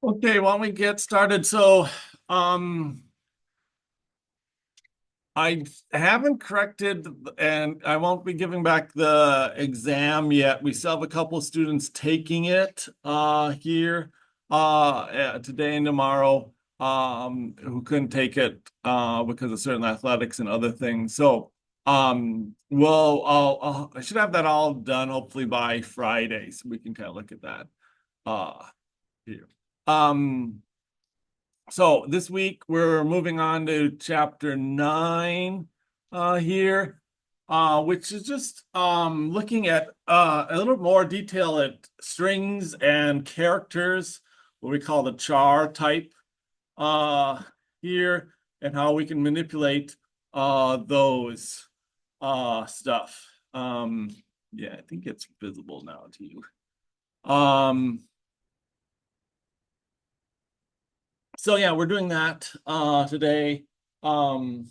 Okay, why don't we get started? Um, I haven't corrected and I won't be giving back the exam yet. We still have a couple of students taking it here today and tomorrow who couldn't take it because of certain athletics and other things. I should have that all done hopefully by Friday so we can kind of look at that here. Um so this week we're moving on to chapter 9 here, which is just looking at a little more detail at strings and characters, what we call the char type uh, here, and how we can manipulate those stuff. Yeah, I think it's visible now to you. So yeah, we're doing that today. Um,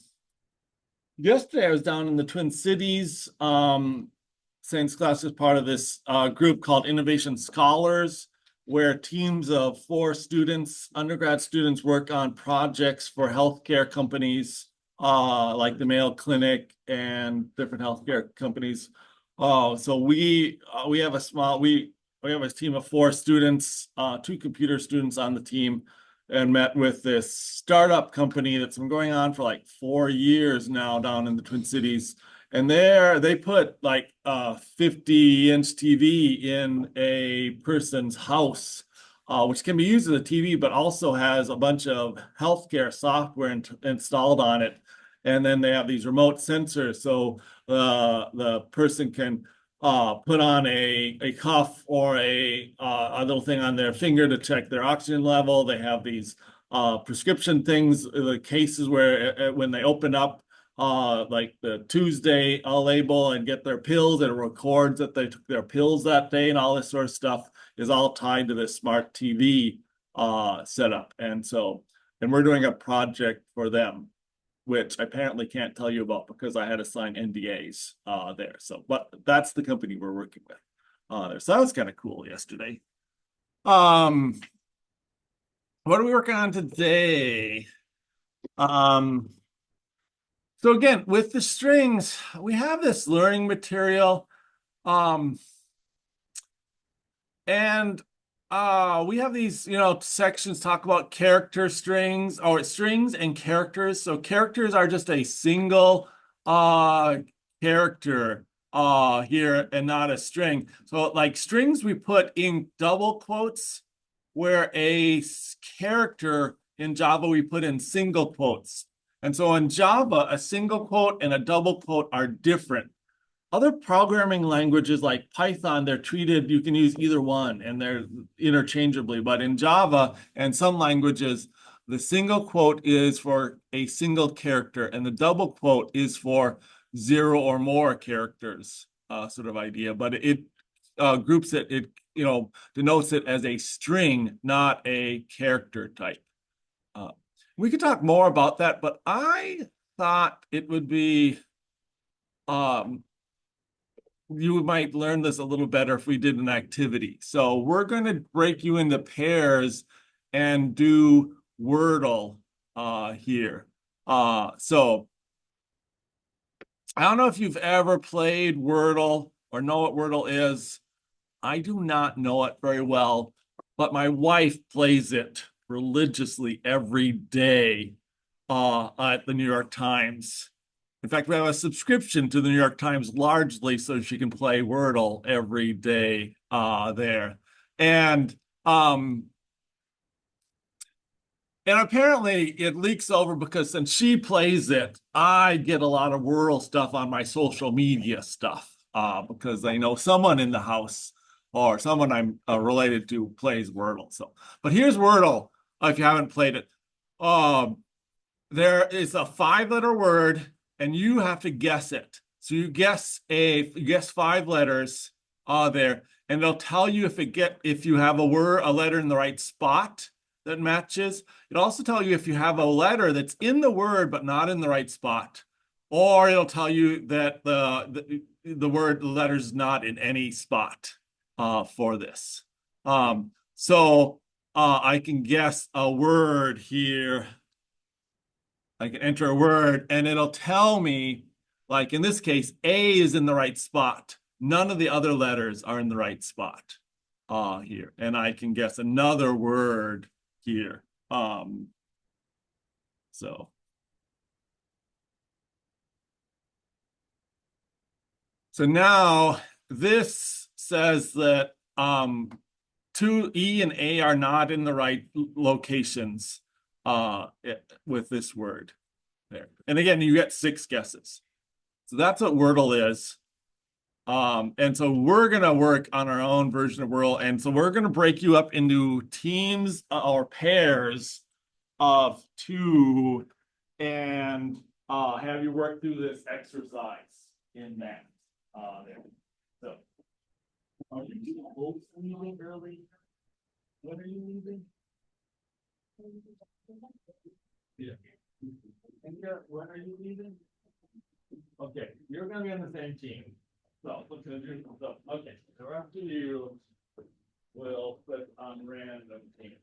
Yesterday I was down in the Twin Cities. Science class is part of this group called Innovation Scholars, where teams of 4 students, undergrad students, work on projects for healthcare companies, like the Mayo Clinic and different healthcare companies. So we have we have a team of 4 students, 2 computer students on the team, and met with this startup company that's been going on for like 4 years now down in the Twin Cities. And they put like a 50-inch TV in a person's house, which can be used as a TV, but also has a bunch of healthcare software installed on it. And then they have these remote sensors, so the person can put on a cuff or a little thing on their finger to check their oxygen level. They have these prescription things, the cases where when they open up like the Tuesday label and get their pills, it records that they took their pills that day, and all this sort of stuff is all tied to this smart TV setup. And we're doing a project for them, which I apparently can't tell you about because I had to sign NDAs there. So, but that's the company we're working with there. So that was kind of cool yesterday. Um, what are we working on today? Um, so again, with the strings, we have this learning material. Um, and we have these, sections talk about character strings or strings and characters. So characters are just a single uh character here and not a string. So like strings we put in double quotes, where character in Java we put in single quotes. And so in Java, a single quote and a double quote are different. Other programming languages like Python, they're treated, you can use either one and they're interchangeably. But in Java and some languages, the single quote is for a single character and the double quote is for 0 or more characters, sort of idea. But it groups it denotes it as a string, not a character type. Uh, we could talk more about that, but I thought it would be um, you might learn this a little better if we did an activity. So we're going to break you into pairs and do Wordle here. So I don't know if you've ever played Wordle or know what Wordle is. I do not know it very well, but my wife plays it religiously every day at the New York Times. In fact, we have a subscription to the New York Times largely so she can play Wordle every day there. And um, and apparently it leaks over because since she plays it, I get a lot of Wordle stuff on my social media stuff because I know someone in the house or someone I'm related to plays Wordle. So, but here's Wordle if you haven't played it. Um, there is a 5-letter word and you have to guess it. So you guess 5 letters there, and they'll tell you if you have a letter in the right spot that matches. It'll also tell you if you have a letter that's in the word but not in the right spot, or it'll tell you that the letter's not in any spot for this. So I can guess a word here. I can enter a word and it'll tell me, like in this case, A is in the right spot. None of the other letters are in the right spot here. And I can guess another word here. So now this says that two E and A are not in the right locations with this word there. And again, you get 6 guesses. So that's what Wordle is. And so we're gonna work on our own version of Wordle, and so we're gonna break you up into teams or pairs of 2 and have you work through this exercise in that. There. So are you both leaving early? When are you leaving? Yeah. And when are you leaving? Okay, you're gonna be on the same team. So, okay, so after you, we'll put on random teams.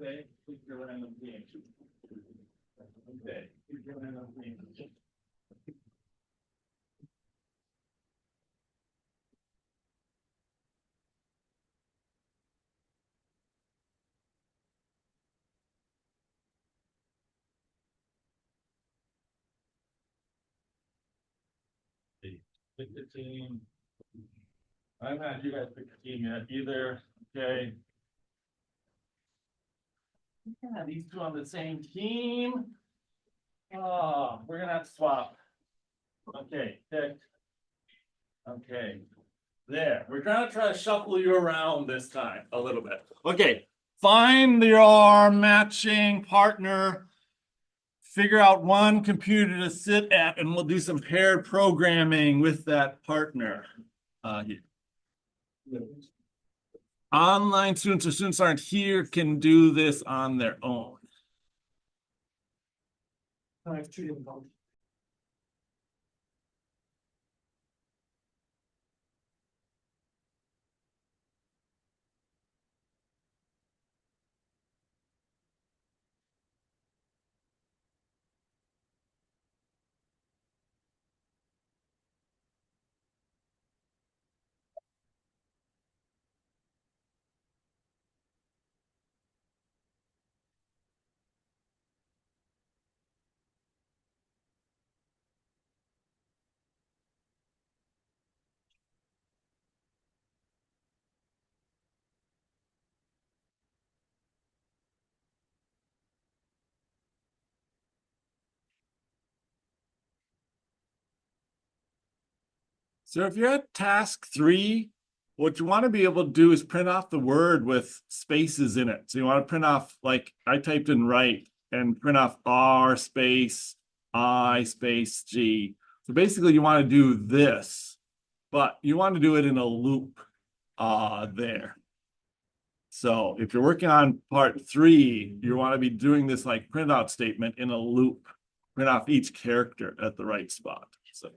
Okay, pick your random team. Okay, pick your random team. Pick the team. I'm not, you guys pick a team yet either. Okay. Yeah, these 2 on the same team. Oh, we're gonna have to swap. Okay, pick. Okay, there. We're gonna try to shuffle you around this time a little bit. Okay, find your matching partner. Figure out one computer to sit at, and we'll do some paired programming with that partner. Here. Online students or students aren't here can do this on their own. I have 2 different colors. So if you're at task 3, what you want to be able to do is print off the word with spaces in it. So you want to print off, like I typed in right, and print off R space I space G. So basically you want to do this, but you want to do it in a loop there. So if you're working on part 3, you want to be doing this like printout statement in a loop, print off each character at the right spot. So.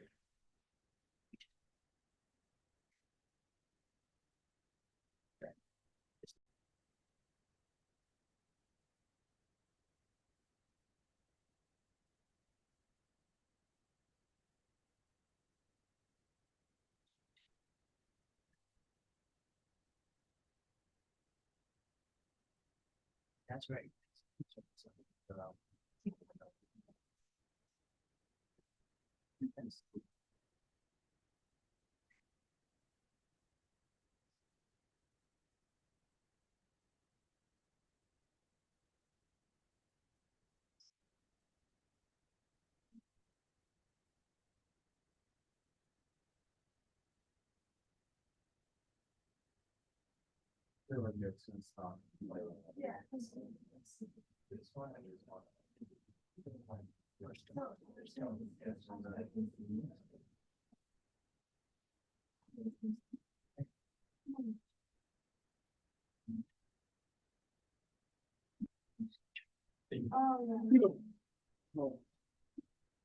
That's right. Yeah. This one and this one.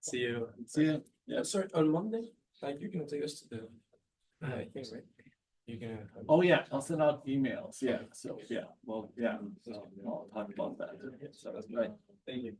See you. See you. Yeah, sorry, on Monday, like you can take us to the thing, right? You can. Oh, yeah, I'll send out emails. Yeah, so, yeah, well, yeah, so I'll talk about that. So that's right. Thank you.